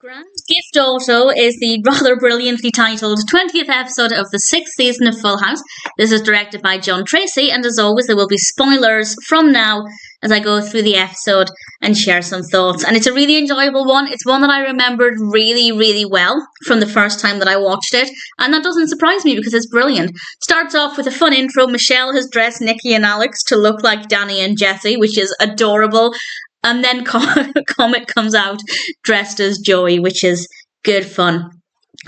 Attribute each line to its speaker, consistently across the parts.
Speaker 1: Grand Gift also is the rather brilliantly titled 20th episode of the 6th season of Full House. This is directed by Tracy, and as always, there will be spoilers from now as I go through the episode and share some thoughts. And it's a really enjoyable one. It's one that I remembered really, really well from the first time that I watched it, and that doesn't surprise me because it's brilliant. Starts off with a fun intro. Michelle has dressed Nicky and Alex to look like Danny and Jesse, which is adorable. And then Comet comes out dressed as Joey, which is good fun.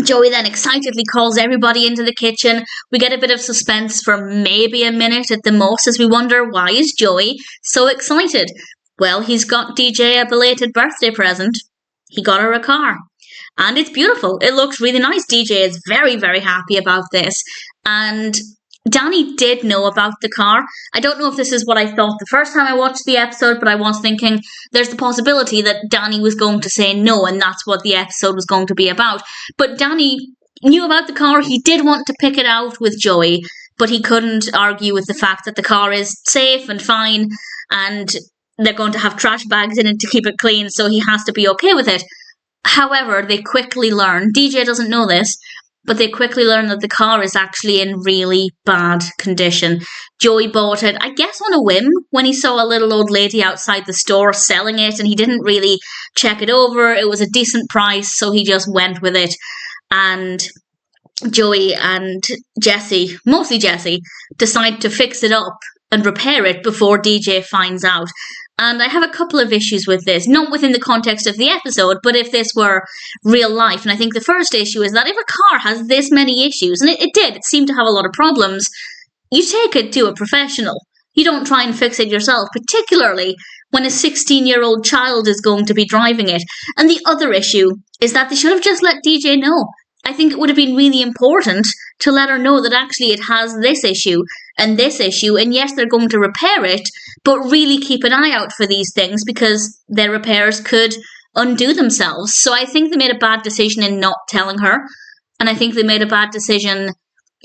Speaker 1: Joey then excitedly calls everybody into the kitchen. We get a bit of suspense for maybe a minute at the most as we wonder, why is Joey so excited? Well, he's got DJ a belated birthday present. He got her a car. And it's beautiful. It looks really nice. DJ is very, very happy about this. And Danny did know about the car. I don't know if this is what I thought the first time I watched the episode, but I was thinking there's the possibility that Danny was going to say no, and that's what the episode was going to be about. But Danny knew about the car. He did want to pick it out with Joey, but he couldn't argue with the fact that the car is safe and fine, and they're going to have trash bags in it to keep it clean, so he has to be okay with it. However, they quickly learn, DJ doesn't know this, but they quickly learn that the car is actually in really bad condition. Joey bought it, I guess on a whim, when he saw a little old lady outside the store selling it, and he didn't really check it over. It was a decent price, so he just went with it. And Joey and Jesse, mostly Jesse, decide to fix it up and repair it before DJ finds out. And I have a couple of issues with this, not within the context of the episode, but if this were real life. And I think the first issue is that if a car has this many issues, and it seemed to have a lot of problems, you take it to a professional. You don't try and fix it yourself, particularly when a 16-year-old child is going to be driving it. And the other issue is that they should have just let DJ know. I think it would have been really important to let her know that actually it has this issue, and yes, they're going to repair it, but really keep an eye out for these things because their repairs could undo themselves. So I think they made a bad decision in not telling her, and I think they made a bad decision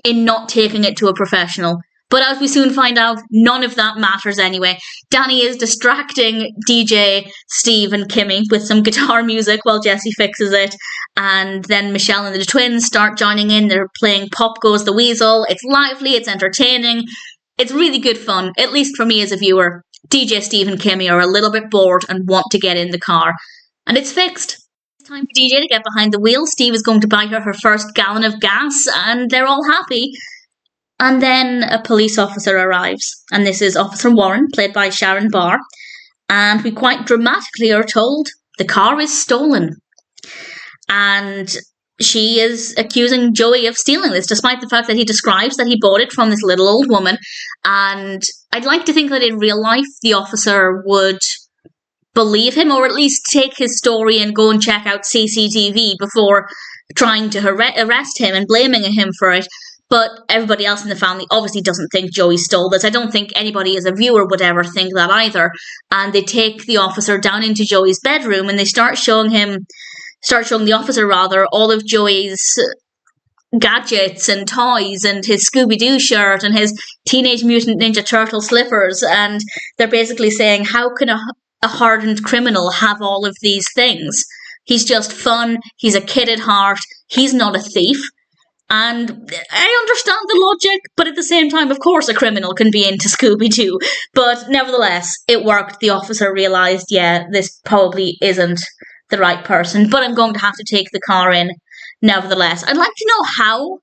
Speaker 1: in not taking it to a professional. But as we soon find out, none of that matters anyway. Danny is distracting DJ, Steve and Kimmy with some guitar music while Jesse fixes it. And then Michelle and the twins start joining in. They're playing Pop Goes the Weasel. It's lively, it's entertaining. It's really good fun, at least for me as a viewer. DJ, Steve and Kimmy are a little bit bored and want to get in the car. And it's fixed. It's time for DJ to get behind the wheel. Steve is going to buy her first gallon of gas, and they're all happy. And then a police officer arrives, and this is Officer Warren, played by Sharon Barr, and we quite dramatically are told the car is stolen. And she is accusing Joey of stealing this, despite the fact that he describes that he bought it from this little old woman. And I'd like to think that in real life, the officer would believe him, or at least take his story and go and check out CCTV before trying to arrest him and blaming him for it. But everybody else in the family obviously doesn't think Joey stole this. I don't think anybody as a viewer would ever think that either. And they take the officer down into Joey's bedroom and they start showing the officer all of Joey's gadgets and toys and his Scooby-Doo shirt and his Teenage Mutant Ninja Turtle slippers. And they're basically saying, how can a hardened criminal have all of these things? He's just fun. He's a kid at heart. He's not a thief. And I understand the logic, but at the same time, of course, a criminal can be into Scooby-Doo. But nevertheless, it worked. The officer realised, yeah, this probably isn't the right person, but I'm going to have to take the car in nevertheless. I'd like to know how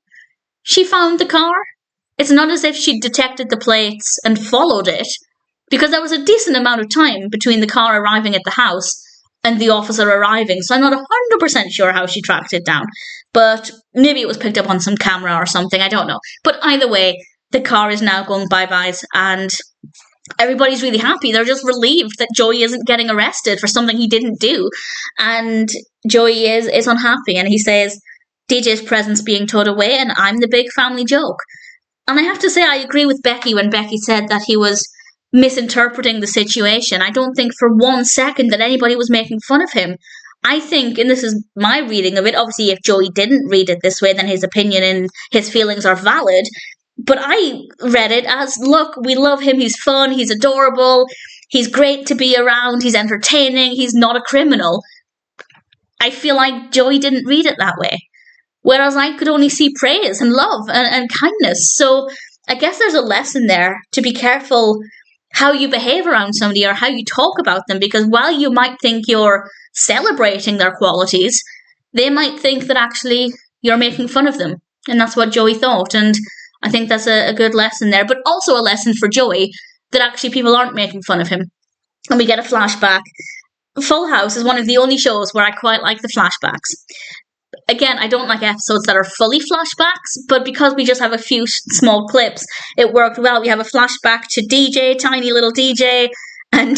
Speaker 1: she found the car. It's not as if she detected the plates and followed it, because there was a decent amount of time between the car arriving at the house and the officer arriving, so I'm not 100% sure how she tracked it down. But maybe it was picked up on some camera or something, I don't know. But either way, the car is now going bye-byes, and everybody's really happy. They're just relieved that Joey isn't getting arrested for something he didn't do. And Joey is unhappy, and he says, DJ's present's being towed away, and I'm the big family joke. And I have to say, I agree with Becky when Becky said that he was misinterpreting the situation. I don't think for 1 second that anybody was making fun of him. I think, and this is my reading of it, obviously if Joey didn't read it this way, then his opinion and his feelings are valid, but I read it as, look, we love him, he's fun, he's adorable, he's great to be around, he's entertaining, he's not a criminal. I feel like Joey didn't read it that way. Whereas I could only see praise and love and kindness. So I guess there's a lesson there to be careful how you behave around somebody or how you talk about them, because while you might think you're celebrating their qualities, they might think that actually you're making fun of them. And that's what Joey thought. And I think that's a good lesson there, but also a lesson for Joey that actually people aren't making fun of him. And we get a flashback. Full House is one of the only shows where I quite like the flashbacks. Again, I don't like episodes that are fully flashbacks, but because we just have a few small clips, it worked well. We have a flashback to DJ, tiny little DJ, and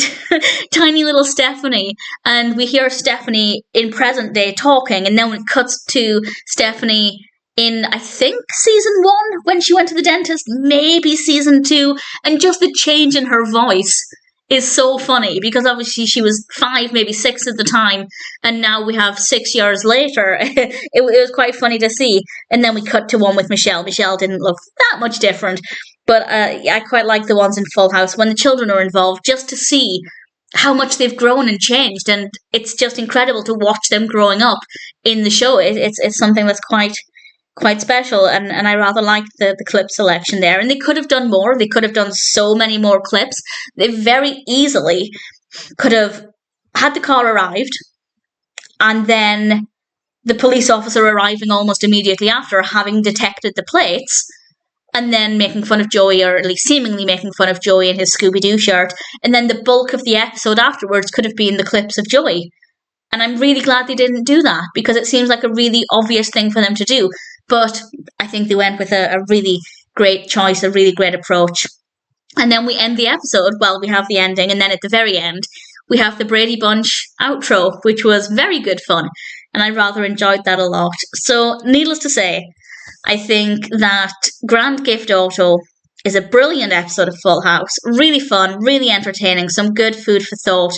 Speaker 1: tiny little Stephanie, and we hear Stephanie in present day talking, and then when it cuts to Stephanie in, I think, season 1, when she went to the dentist, maybe season 2, and just the change in her voice is so funny, because obviously she was 5, maybe 6 at the time, and now we have 6 years later. It was quite funny to see. And then we cut to one with Michelle. Michelle didn't look that much different, but I quite like the ones in Full House when the children are involved, just to see how much they've grown and changed, and it's just incredible to watch them growing up in the show. It's something that's quite special, and I rather like the clip selection there. And they could have done more. They could have done so many more clips. They very easily could have had the car arrived, and then the police officer arriving almost immediately after, having detected the plates, and then making fun of Joey, or at least seemingly making fun of Joey in his Scooby-Doo shirt. And then the bulk of the episode afterwards could have been the clips of Joey. And I'm really glad they didn't do that, because it seems like a really obvious thing for them to do. But I think they went with a really great choice, a really great approach. And then we end the episode. Well, we have the ending, and then at the very end, we have the Brady Bunch outro, which was very good fun. And I rather enjoyed that a lot. So, needless to say, I think that Grand Gift Auto is a brilliant episode of Full House. Really fun, really entertaining, some good food for thought.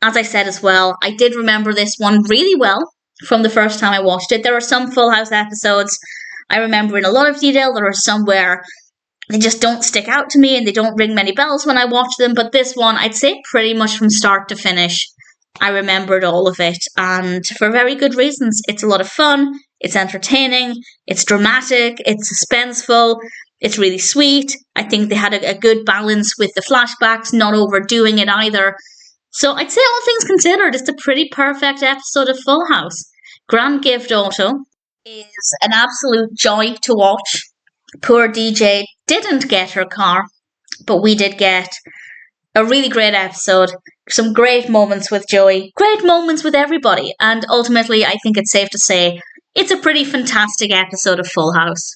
Speaker 1: As I said as well, I did remember this one really well from the first time I watched it. There are some Full House episodes I remember in a lot of detail. There are some where they just don't stick out to me and they don't ring many bells when I watch them. But this one, I'd say pretty much from start to finish, I remembered all of it. And for very good reasons. It's a lot of fun. It's entertaining. It's dramatic. It's suspenseful. It's really sweet. I think they had a good balance with the flashbacks, not overdoing it either. So I'd say, all things considered, it's a pretty perfect episode of Full House. Grand Gift Auto is an absolute joy to watch. Poor DJ didn't get her car, but we did get a really great episode. Some great moments with Joey, great moments with everybody, and ultimately I think it's safe to say it's a pretty fantastic episode of Full House.